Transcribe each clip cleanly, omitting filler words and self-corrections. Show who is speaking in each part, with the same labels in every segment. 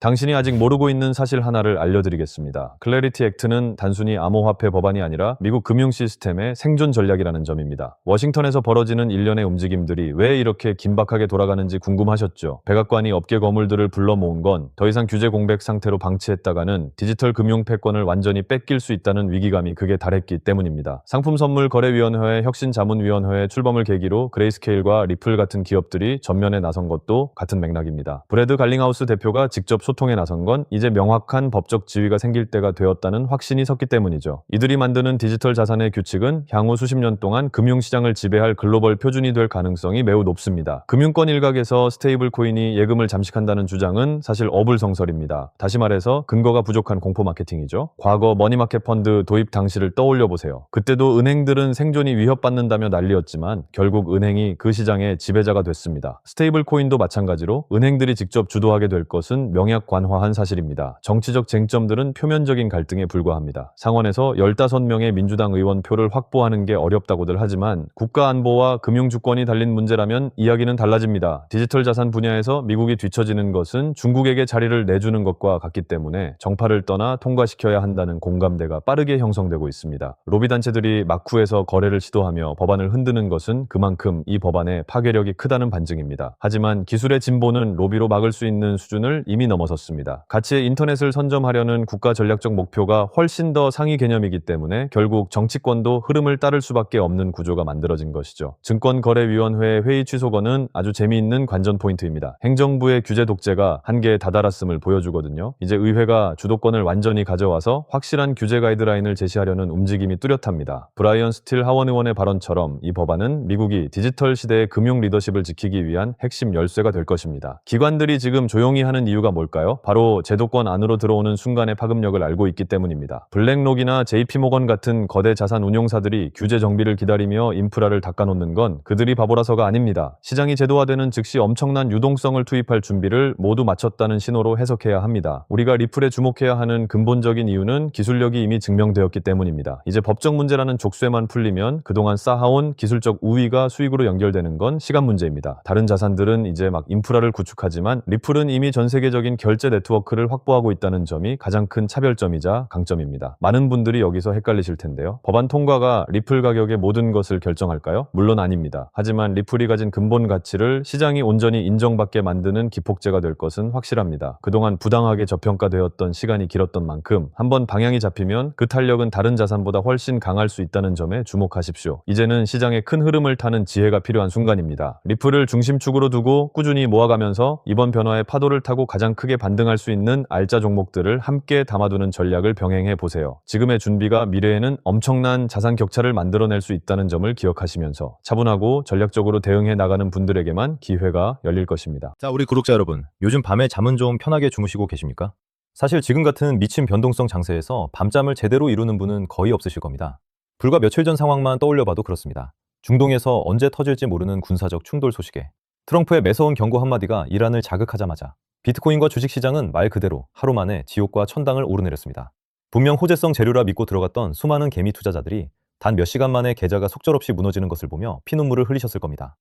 Speaker 1: 당신이 아직 모르고 있는 사실 하나를 알려드리겠습니다. 클래리티 액트는 단순히 암호화폐 법안이 아니라 미국 금융 시스템의 생존 전략이라는 점입니다. 워싱턴에서 벌어지는 일련의 움직임들이 왜 이렇게 긴박하게 돌아가는지 궁금하셨죠? 백악관이 업계 거물들을 불러 모은 건 더 이상 규제 공백 상태로 방치했다가는 디지털 금융 패권을 완전히 뺏길 수 있다는 위기감이 극에 달했기 때문입니다. 상품선물거래위원회, 혁신자문위원회의 출범을 계기로 그레이스케일과 리플 같은 기업들이 전면에 나선 것도 같은 맥락입니다. 브래드 갈링하우스 대표가 직접 소통에 나선 건 이제 명확한 법적 지위가 생길 때가 되었다는 확신이 섰기 때문이죠. 이들이 만드는 디지털 자산의 규칙은 향후 수십 년 동안 금융시장을 지배할 글로벌 표준이 될 가능성이 매우 높습니다. 금융권 일각에서 스테이블 코인이 예금을 잠식한다는 주장은 사실 어불성설입니다. 다시 말해서 근거가 부족한 공포 마케팅이죠. 과거 머니마켓 펀드 도입 당시를 떠올려 보세요. 그때도 은행들은 생존이 위협받는다며 난리였지만 결국 은행이 그 시장의 지배자가 됐습니다. 스테이블 코인도 마찬가지로 은행들이 직접 주도하게 될 것은 명약관화한 사실입니다. 정치적 쟁점들은 표면적인 갈등에 불과합니다. 상원에서 15명의 민주당 의원 표를 확보하는 게 어렵다고들 하지만 국가 안보와 금융주권이 달린 문제라면 이야기는 달라집니다. 디지털 자산 분야에서 미국이 뒤처지는 것은 중국에게 자리를 내주는 것과 같기 때문에 정파를 떠나 통과시켜야 한다는 공감대가 빠르게 형성되고 있습니다. 로비 단체들이 마쿠에서 거래를 시도하며 법안을 흔드는 것은 그만큼 이 법안의 파괴력이 크다는 반증입니다. 하지만 기술의 진보는 로비로 막을 수 있는 수준을 이미 넘어섰습니다. 가치의 인터넷을 선점하려는 국가 전략적 목표가 훨씬 더 상위 개념이기 때문에 결국 정치권도 흐름을 따를 수밖에 없는 구조가 만들어진 것이죠. 증권거래위원회 회의 취소건은 아주 재미있는 관전 포인트입니다. 행정부의 규제 독재가 한계에 다다랐음을 보여주거든요. 이제 의회가 주도권을 완전히 가져와서 확실한 규제 가이드라인을 제시하려는 움직임이 뚜렷합니다. 브라이언 스틸 하원 의원의 발언처럼 이 법안은 미국이 디지털 시대의 금융 리더십을 지키기 위한 핵심 열쇠가 될 것입니다. 기관들이 지금 조용히 하는 이유가 뭘까요? 바로 제도권 안으로 들어오는 순간의 파급력을 알고 있기 때문입니다. 블랙록이나 JP모건 같은 거대 자산 운용사들이 규제 정비를 기다리며 인프라를 닦아놓는 건 그들이 바보라서가 아닙니다. 시장이 제도화되는 즉시 엄청난 유동성을 투입할 준비를 모두 마쳤다는 신호로 해석해야 합니다. 우리가 리플에 주목해야 하는 근본적인 이유는 기술력이 이미 증명되었기 때문입니다. 이제 법적 문제라는 족쇄만 풀리면 그동안 쌓아온 기술적 우위가 수익으로 연결되는 건 시간 문제입니다. 다른 자산들은 이제 막 인프라를 구축하지만 리플은 이미 전 세계적인 결제 네트워크를 확보하고 있다는 점이 가장 큰 차별점이자 강점입니다. 많은 분들이 여기서 헷갈리실 텐데요. 법안 통과가 리플 가격의 모든 것을 결정할까요? 물론 아닙니다. 하지만 리플이 가진 근본 가치를 시장이 온전히 인정받게 만드는 기폭제가 될 것은 확실합니다. 그동안 부당하게 저평가되었던 시간이 길었던 만큼 한번 방향이 잡히면 그 탄력은 다른 자산보다 훨씬 강할 수 있다는 점에 주목하십시오. 이제는 시장의 큰 흐름을 타는 지혜가 필요한 순간입니다. 리플을 중심축으로 두고 꾸준히 모아가면서 이번 변화의 파도를 타고 가장 크게 반등할 수 있는 알짜 종목들을 함께 담아두는 전략을 병행해 보세요. 지금의 준비가 미래에는 엄청난 자산 격차를 만들어낼 수 있다는 점을 기억하시면서 차분하고 전략적으로 대응해 나가는 분들에게만 기회가 열릴 것입니다.
Speaker 2: 자, 우리 구독자 여러분, 요즘 밤에 잠은 좀 편하게 주무시고 계십니까? 사실 지금 같은 미친 변동성 장세에서 밤잠을 제대로 이루는 분은 거의 없으실 겁니다. 불과 며칠 전 상황만 떠올려봐도 그렇습니다. 중동에서 언제 터질지 모르는 군사적 충돌 소식에 트럼프의 매서운 경고 한마디가 이란을 자극하자마자 비트코인과 주식시장은 말 그대로 하루 만에 지옥과 천당을 오르내렸습니다. 분명 호재성 재료라 믿고 들어갔던 수많은 개미 투자자들이 단 몇 시간 만에 계좌가 속절없이 무너지는 것을 보며 피눈물을 흘리셨을 겁니다.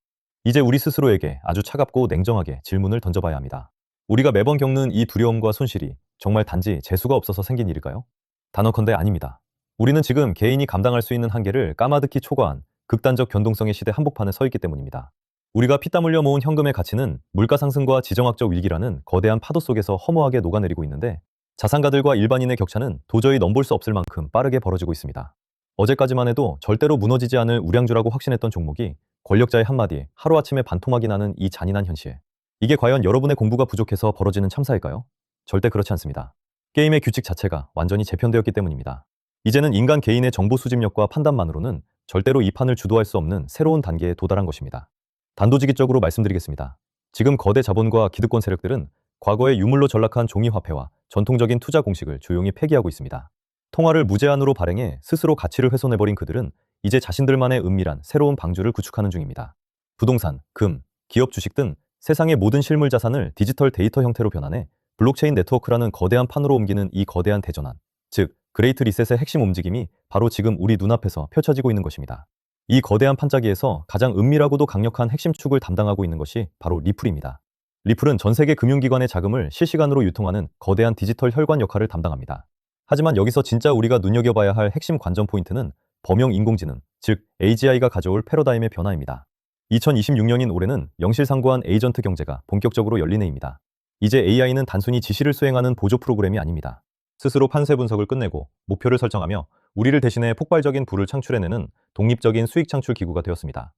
Speaker 2: 이제 우리 스스로에게 아주 차갑고 냉정하게 질문을 던져봐야 합니다. 우리가 매번 겪는 이 두려움과 손실이 정말 단지 재수가 없어서 생긴 일일까요? 단언컨대 아닙니다. 우리는 지금 개인이 감당할 수 있는 한계를 까마득히 초과한 극단적 변동성의 시대 한복판에 서 있기 때문입니다. 우리가 피땀 흘려 모은 현금의 가치는 물가 상승과 지정학적 위기라는 거대한 파도 속에서 허무하게 녹아내리고 있는데 자산가들과 일반인의 격차는 도저히 넘볼 수 없을 만큼 빠르게 벌어지고 있습니다. 어제까지만 해도 절대로 무너지지 않을 우량주라고 확신했던 종목이 권력자의 한마디에 하루아침에 반토막이 나는 이 잔인한 현실. 이게 과연 여러분의 공부가 부족해서 벌어지는 참사일까요? 절대 그렇지 않습니다. 게임의 규칙 자체가 완전히 재편되었기 때문입니다. 이제는 인간 개인의 정보 수집력과 판단만으로는 절대로 이 판을 주도할 수 없는 새로운 단계에 도달한 것입니다. 단도직입적으로 말씀드리겠습니다. 지금 거대 자본과 기득권 세력들은 과거의 유물로 전락한 종이화폐와 전통적인 투자 공식을 조용히 폐기하고 있습니다. 통화를 무제한으로 발행해 스스로 가치를 훼손해버린 그들은 이제 자신들만의 은밀한 새로운 방주를 구축하는 중입니다. 부동산, 금, 기업 주식 등 세상의 모든 실물 자산을 디지털 데이터 형태로 변환해 블록체인 네트워크라는 거대한 판으로 옮기는 이 거대한 대전환, 즉 그레이트 리셋의 핵심 움직임이 바로 지금 우리 눈앞에서 펼쳐지고 있는 것입니다. 이 거대한 판짜기에서 가장 은밀하고도 강력한 핵심 축을 담당하고 있는 것이 바로 리플입니다. 리플은 전 세계 금융기관의 자금을 실시간으로 유통하는 거대한 디지털 혈관 역할을 담당합니다. 하지만 여기서 진짜 우리가 눈여겨봐야 할 핵심 관전 포인트는 범용 인공지능, 즉 AGI가 가져올 패러다임의 변화입니다. 2026년인 올해는 명실상부한 에이전트 경제가 본격적으로 열린 해입니다. 이제 AI는 단순히 지시를 수행하는 보조 프로그램이 아닙니다. 스스로 판세 분석을 끝내고 목표를 설정하며 우리를 대신해 폭발적인 부를 창출해내는 독립적인 수익 창출 기구가 되었습니다.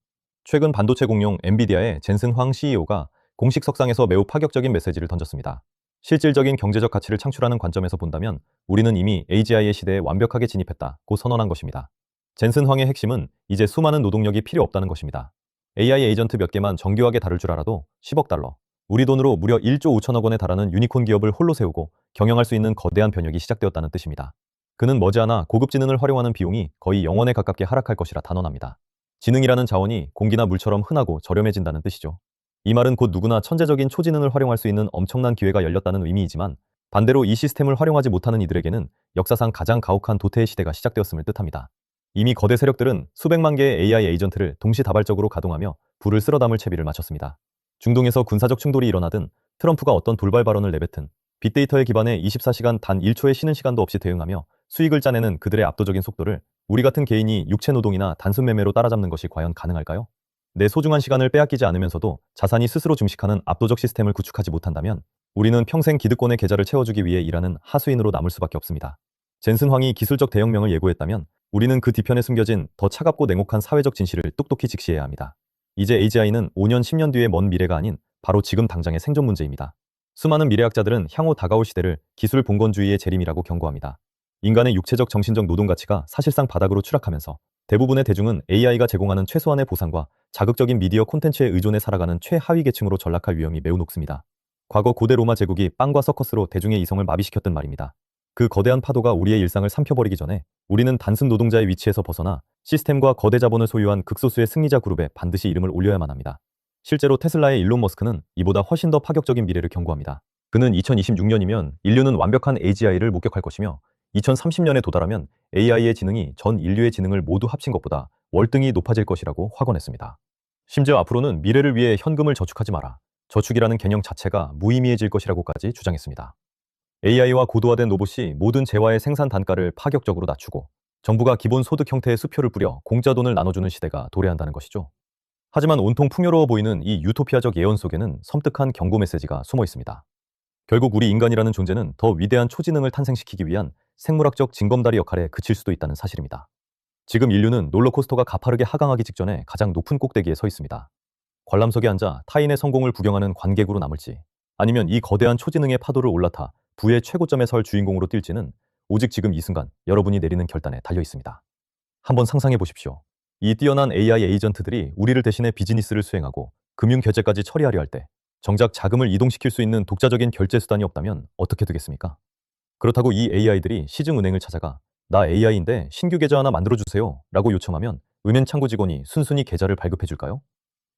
Speaker 2: 최근 반도체 공룡 엔비디아의 젠슨 황 CEO가 공식 석상에서 매우 파격적인 메시지를 던졌습니다. 실질적인 경제적 가치를 창출하는 관점에서 본다면 우리는 이미 AGI의 시대에 완벽하게 진입했다고 선언한 것입니다. 젠슨 황의 핵심은 이제 수많은 노동력이 필요 없다는 것입니다. AI 에이전트 몇 개만 정교하게 다룰 줄 알아도 10억 달러, 우리 돈으로 무려 1조 5천억 원에 달하는 유니콘 기업을 홀로 세우고 경영할 수 있는 거대한 변혁이 시작되었다는 뜻입니다. 그는 머지않아 고급 지능을 활용하는 비용이 거의 0원에 가깝게 하락할 것이라 단언합니다. 지능이라는 자원이 공기나 물처럼 흔하고 저렴해진다는 뜻이죠. 이 말은 곧 누구나 천재적인 초지능을 활용할 수 있는 엄청난 기회가 열렸다는 의미이지만 반대로 이 시스템을 활용하지 못하는 이들에게는 역사상 가장 가혹한 도태의 시대가 시작되었음을 뜻합니다. 이미 거대 세력들은 수백만 개의 AI 에이전트를 동시다발적으로 가동하며 불을 쓸어 담을 채비를 마쳤습니다. 중동에서 군사적 충돌이 일어나든 트럼프가 어떤 돌발 발언을 내뱉든 빅데이터에 기반해 24시간 단 1초의 쉬는 시간도 없이 대응하며 수익을 짜내는 그들의 압도적인 속도를 우리 같은 개인이 육체 노동이나 단순 매매로 따라잡는 것이 과연 가능할까요? 내 소중한 시간을 빼앗기지 않으면서도 자산이 스스로 증식하는 압도적 시스템을 구축하지 못한다면 우리는 평생 기득권의 계좌를 채워주기 위해 일하는 하수인으로 남을 수밖에 없습니다. 젠슨 황이 기술적 대혁명을 예고했다면 우리는 그 뒤편에 숨겨진 더 차갑고 냉혹한 사회적 진실을 똑똑히 직시해야 합니다. 이제 AGI는 5년, 10년 뒤의 먼 미래가 아닌 바로 지금 당장의 생존 문제입니다. 수많은 미래학자들은 향후 다가올 시대를 기술 봉건주의의 재림이라고 경고합니다. 인간의 육체적 정신적 노동 가치가 사실상 바닥으로 추락하면서 대부분의 대중은 AI가 제공하는 최소한의 보상과 자극적인 미디어 콘텐츠에 의존해 살아가는 최하위 계층으로 전락할 위험이 매우 높습니다. 과거 고대 로마 제국이 빵과 서커스로 대중의 이성을 마비시켰던 말입니다. 그 거대한 파도가 우리의 일상을 삼켜버리기 전에 우리는 단순 노동자의 위치에서 벗어나 시스템과 거대 자본을 소유한 극소수의 승리자 그룹에 반드시 이름을 올려야만 합니다. 실제로 테슬라의 일론 머스크는 이보다 훨씬 더 파격적인 미래를 경고합니다. 그는 2026년이면 인류는 완벽한 AGI를 목격할 것이며 2030년에 도달하면 AI의 지능이 전 인류의 지능을 모두 합친 것보다 월등히 높아질 것이라고 확언했습니다. 심지어 앞으로는 미래를 위해 현금을 저축하지 마라. 저축이라는 개념 자체가 무의미해질 것이라고까지 주장했습니다. AI와 고도화된 로봇이 모든 재화의 생산 단가를 파격적으로 낮추고 정부가 기본 소득 형태의 수표를 뿌려 공짜 돈을 나눠주는 시대가 도래한다는 것이죠. 하지만 온통 풍요로워 보이는 이 유토피아적 예언 속에는 섬뜩한 경고 메시지가 숨어 있습니다. 결국 우리 인간이라는 존재는 더 위대한 초지능을 탄생시키기 위한 생물학적 징검다리 역할에 그칠 수도 있다는 사실입니다. 지금 인류는 롤러코스터가 가파르게 하강하기 직전에 가장 높은 꼭대기에 서 있습니다. 관람석에 앉아 타인의 성공을 구경하는 관객으로 남을지 아니면 이 거대한 초지능의 파도를 올라타 부의 최고점에 설 주인공으로 뛸지는 오직 지금 이 순간 여러분이 내리는 결단에 달려 있습니다. 한번 상상해 보십시오. 이 뛰어난 AI 에이전트들이 우리를 대신해 비즈니스를 수행하고 금융 결제까지 처리하려 할 때 정작 자금을 이동시킬 수 있는 독자적인 결제 수단이 없다면 어떻게 되겠습니까? 그렇다고 이 AI들이 시중은행을 찾아가 나 AI인데 신규 계좌 하나 만들어주세요 라고 요청하면 은행 창구 직원이 순순히 계좌를 발급해 줄까요?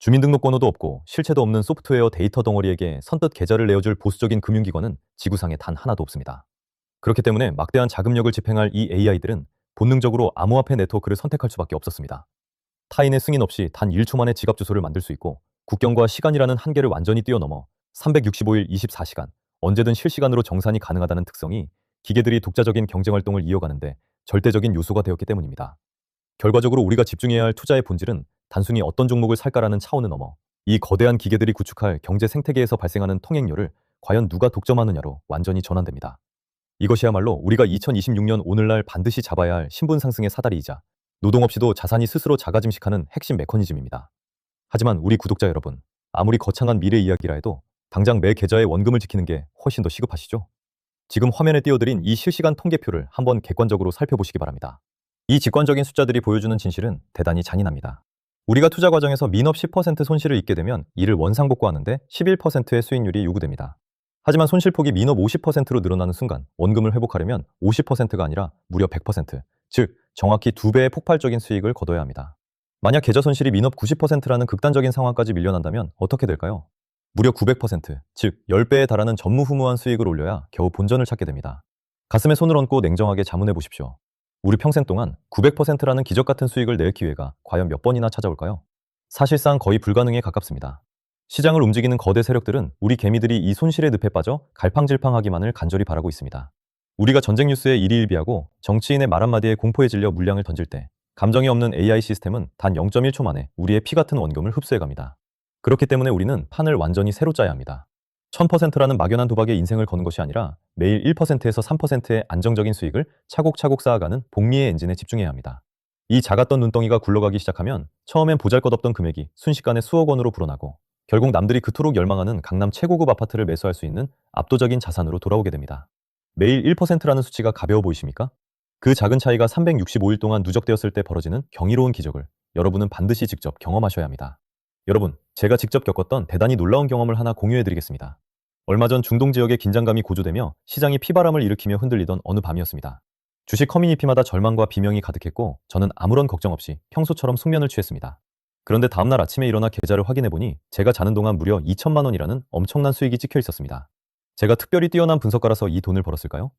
Speaker 2: 주민등록번호도 없고 실체도 없는 소프트웨어 데이터 덩어리에게 선뜻 계좌를 내어줄 보수적인 금융기관은 지구상에 단 하나도 없습니다. 그렇기 때문에 막대한 자금력을 집행할 이 AI들은 본능적으로 암호화폐 네트워크를 선택할 수밖에 없었습니다. 타인의 승인 없이 단 1초 만에 지갑 주소를 만들 수 있고 국경과 시간이라는 한계를 완전히 뛰어넘어 365일 24시간 언제든 실시간으로 정산이 가능하다는 특성이 기계들이 독자적인 경쟁활동을 이어가는데 절대적인 요소가 되었기 때문입니다. 결과적으로 우리가 집중해야 할 투자의 본질은 단순히 어떤 종목을 살까라는 차원을 넘어 이 거대한 기계들이 구축할 경제 생태계에서 발생하는 통행료를 과연 누가 독점하느냐로 완전히 전환됩니다. 이것이야말로 우리가 2026년 오늘날 반드시 잡아야 할 신분 상승의 사다리이자 노동 없이도 자산이 스스로 자가짐식하는 핵심 메커니즘입니다. 하지만 우리 구독자 여러분, 아무리 거창한 미래 이야기라 해도 당장 매 계좌의 원금을 지키는 게 훨씬 더 시급하시죠? 지금 화면에 띄워드린 이 실시간 통계표를 한번 객관적으로 살펴보시기 바랍니다. 이 직관적인 숫자들이 보여주는 진실은 대단히 잔인합니다. 우리가 투자 과정에서 민업 10% 손실을 입게 되면 이를 원상복구하는데 11%의 수익률이 요구됩니다. 하지만 손실폭이 민업 50%로 늘어나는 순간 원금을 회복하려면 50%가 아니라 무려 100%, 즉 정확히 2배의 폭발적인 수익을 거둬야 합니다. 만약 계좌 손실이 민업 90%라는 극단적인 상황까지 밀려난다면 어떻게 될까요? 무려 900%, 즉 10배에 달하는 전무후무한 수익을 올려야 겨우 본전을 찾게 됩니다. 가슴에 손을 얹고 냉정하게 자문해 보십시오. 우리 평생 동안 900%라는 기적 같은 수익을 낼 기회가 과연 몇 번이나 찾아올까요? 사실상 거의 불가능에 가깝습니다. 시장을 움직이는 거대 세력들은 우리 개미들이 이 손실의 늪에 빠져 갈팡질팡하기만을 간절히 바라고 있습니다. 우리가 전쟁 뉴스에 일희일비하고 정치인의 말 한마디에 공포에 질려 물량을 던질 때 감정이 없는 AI 시스템은 단 0.1초 만에 우리의 피 같은 원금을 흡수해갑니다. 그렇기 때문에 우리는 판을 완전히 새로 짜야 합니다. 1000%라는 막연한 도박에 인생을 거는 것이 아니라 매일 1%에서 3%의 안정적인 수익을 차곡차곡 쌓아가는 복리의 엔진에 집중해야 합니다. 이 작았던 눈덩이가 굴러가기 시작하면 처음엔 보잘것없던 금액이 순식간에 수억 원으로 불어나고 결국 남들이 그토록 열망하는 강남 최고급 아파트를 매수할 수 있는 압도적인 자산으로 돌아오게 됩니다. 매일 1%라는 수치가 가벼워 보이십니까? 그 작은 차이가 365일 동안 누적되었을 때 벌어지는 경이로운 기적을 여러분은 반드시 직접 경험하셔야 합니다. 여러분, 제가 직접 겪었던 대단히 놀라운 경험을 하나 공유해드리겠습니다. 얼마 전 중동 지역의 긴장감이 고조되며 시장이 피바람을 일으키며 흔들리던 어느 밤이었습니다. 주식 커뮤니티마다 절망과 비명이 가득했고 저는 아무런 걱정 없이 평소처럼 숙면을 취했습니다. 그런데 다음날 아침에 일어나 계좌를 확인해보니 제가 자는 동안 무려 2천만 원이라는 엄청난 수익이 찍혀 있었습니다. 제가 특별히 뛰어난 분석가라서 이 돈을 벌었을까요?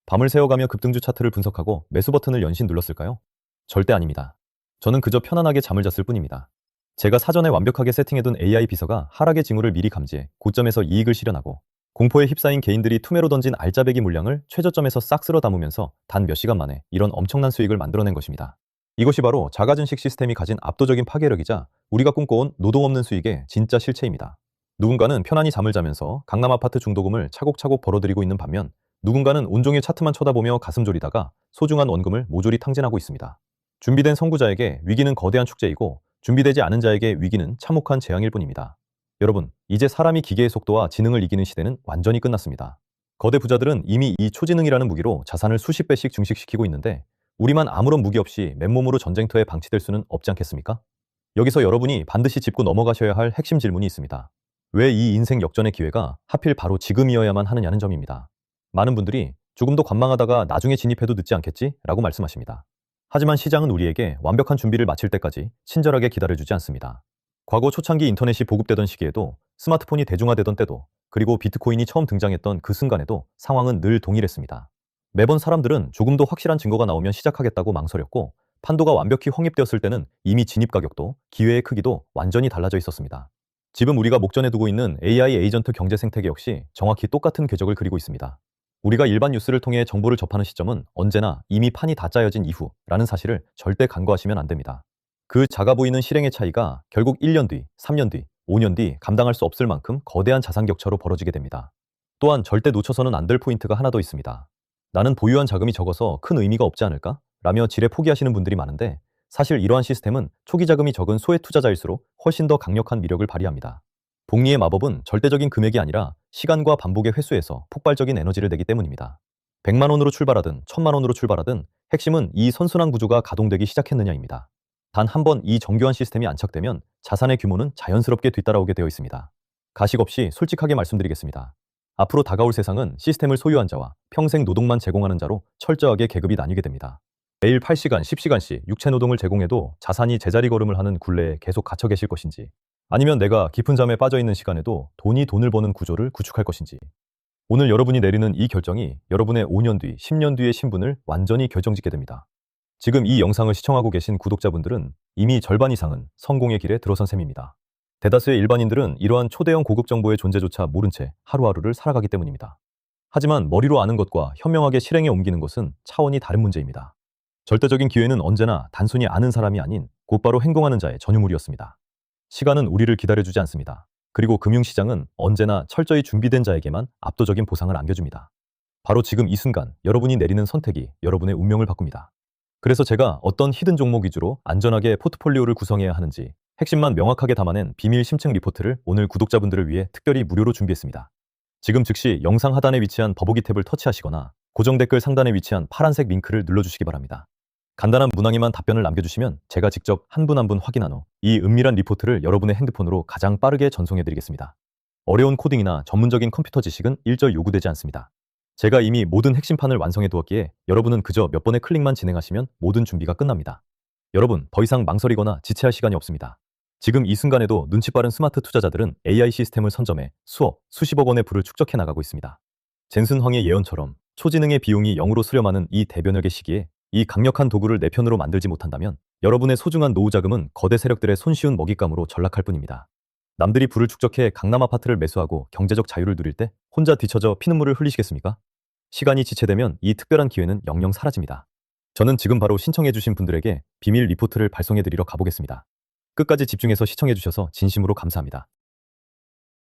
Speaker 2: 밤을 새워가며 급등주 차트를 분석하고 매수 버튼을 연신 눌렀을까요? 절대 아닙니다. 저는 그저 편안하게 잠을 잤을 뿐입니다. 제가 사전에 완벽하게 세팅해둔 AI 비서가 하락의 징후를 미리 감지해 고점에서 이익을 실현하고 공포에 휩싸인 개인들이 투매로 던진 알짜배기 물량을 최저점에서 싹 쓸어 담으면서 단 몇 시간 만에 이런 엄청난 수익을 만들어낸 것입니다. 이것이 바로 자가증식 시스템이 가진 압도적인 파괴력이자 우리가 꿈꿔온 노동 없는 수익의 진짜 실체입니다. 누군가는 편안히 잠을 자면서 강남 아파트 중도금을 차곡차곡 벌어들이고 있는 반면 누군가는 온종일 차트만 쳐다보며 가슴 졸이다가 소중한 원금을 모조리 탕진하고 있습니다. 준비된 선구자에게 위기는 거대한 축제이고 준비되지 않은 자에게 위기는 참혹한 재앙일 뿐입니다. 여러분, 이제 사람이 기계의 속도와 지능을 이기는 시대는 완전히 끝났습니다. 거대 부자들은 이미 이 초지능이라는 무기로 자산을 수십 배씩 증식시키고 있는데 우리만 아무런 무기 없이 맨몸으로 전쟁터에 방치될 수는 없지 않겠습니까? 여기서 여러분이 반드시 짚고 넘어가셔야 할 핵심 질문이 있습니다. 왜 이 인생 역전의 기회가 하필 바로 지금이어야만 하느냐는 점입니다. 많은 분들이 조금 더 관망하다가 나중에 진입해도 늦지 않겠지? 라고 말씀하십니다. 하지만 시장은 우리에게 완벽한 준비를 마칠 때까지 친절하게 기다려주지 않습니다. 과거 초창기 인터넷이 보급되던 시기에도 스마트폰이 대중화되던 때도 그리고 비트코인이 처음 등장했던 그 순간에도 상황은 늘 동일했습니다. 매번 사람들은 조금 더 확실한 증거가 나오면 시작하겠다고 망설였고 판도가 완벽히 확립되었을 때는 이미 진입 가격도 기회의 크기도 완전히 달라져 있었습니다. 지금 우리가 목전에 두고 있는 AI 에이전트 경제 생태계 역시 정확히 똑같은 궤적을 그리고 있습니다. 우리가 일반 뉴스를 통해 정보를 접하는 시점은 언제나 이미 판이 다 짜여진 이후라는 사실을 절대 간과하시면 안 됩니다. 그 작아 보이는 실행의 차이가 결국 1년 뒤, 3년 뒤, 5년 뒤 감당할 수 없을 만큼 거대한 자산 격차로 벌어지게 됩니다. 또한 절대 놓쳐서는 안 될 포인트가 하나 더 있습니다. 나는 보유한 자금이 적어서 큰 의미가 없지 않을까? 라며 지레 포기하시는 분들이 많은데 사실 이러한 시스템은 초기 자금이 적은 소액 투자자일수록 훨씬 더 강력한 위력을 발휘합니다. 복리의 마법은 절대적인 금액이 아니라 시간과 반복의 횟수에서 폭발적인 에너지를 내기 때문입니다. 100만 원으로 출발하든 1000만 원으로 출발하든 핵심은 이 선순환 구조가 가동되기 시작했느냐입니다. 단 한 번 이 정교한 시스템이 안착되면 자산의 규모는 자연스럽게 뒤따라오게 되어 있습니다. 가식 없이 솔직하게 말씀드리겠습니다. 앞으로 다가올 세상은 시스템을 소유한 자와 평생 노동만 제공하는 자로 철저하게 계급이 나뉘게 됩니다. 매일 8시간, 10시간씩 육체 노동을 제공해도 자산이 제자리 걸음을 하는 굴레에 계속 갇혀 계실 것인지 아니면 내가 깊은 잠에 빠져 있는 시간에도 돈이 돈을 버는 구조를 구축할 것인지 오늘 여러분이 내리는 이 결정이 여러분의 5년 뒤, 10년 뒤의 신분을 완전히 결정짓게 됩니다. 지금 이 영상을 시청하고 계신 구독자분들은 이미 절반 이상은 성공의 길에 들어선 셈입니다. 대다수의 일반인들은 이러한 초대형 고급 정보의 존재조차 모른 채 하루하루를 살아가기 때문입니다. 하지만 머리로 아는 것과 현명하게 실행에 옮기는 것은 차원이 다른 문제입니다. 절대적인 기회는 언제나 단순히 아는 사람이 아닌 곧바로 행동하는 자의 전유물이었습니다. 시간은 우리를 기다려주지 않습니다. 그리고 금융시장은 언제나 철저히 준비된 자에게만 압도적인 보상을 안겨줍니다. 바로 지금 이 순간 여러분이 내리는 선택이 여러분의 운명을 바꿉니다. 그래서 제가 어떤 히든 종목 위주로 안전하게 포트폴리오를 구성해야 하는지 핵심만 명확하게 담아낸 비밀 심층 리포트를 오늘 구독자분들을 위해 특별히 무료로 준비했습니다. 지금 즉시 영상 하단에 위치한 더보기 탭을 터치하시거나 고정 댓글 상단에 위치한 파란색 링크를 눌러주시기 바랍니다. 간단한 문항에만 답변을 남겨주시면 제가 직접 한 분 한 분 확인한 후 이 은밀한 리포트를 여러분의 핸드폰으로 가장 빠르게 전송해드리겠습니다. 어려운 코딩이나 전문적인 컴퓨터 지식은 일절 요구되지 않습니다. 제가 이미 모든 핵심판을 완성해 두었기에 여러분은 그저 몇 번의 클릭만 진행하시면 모든 준비가 끝납니다. 여러분, 더 이상 망설이거나 지체할 시간이 없습니다. 지금 이 순간에도 눈치 빠른 스마트 투자자들은 AI 시스템을 선점해 수억, 수십억 원의 부를 축적해 나가고 있습니다. 젠슨 황의 예언처럼 초지능의 비용이 0으로 수렴하는 이 대변혁의 시기에 이 강력한 도구를 내 편으로 만들지 못한다면 여러분의 소중한 노후 자금은 거대 세력들의 손쉬운 먹잇감으로 전락할 뿐입니다. 남들이 부를 축적해 강남 아파트를 매수하고 경제적 자유를 누릴 때 혼자 뒤처져 피눈물을 흘리시겠습니까? 시간이 지체되면 이 특별한 기회는 영영 사라집니다. 저는 지금 바로 신청해주신 분들에게 비밀 리포트를 발송해드리러 가보겠습니다. 끝까지 집중해서 시청해주셔서 진심으로 감사합니다.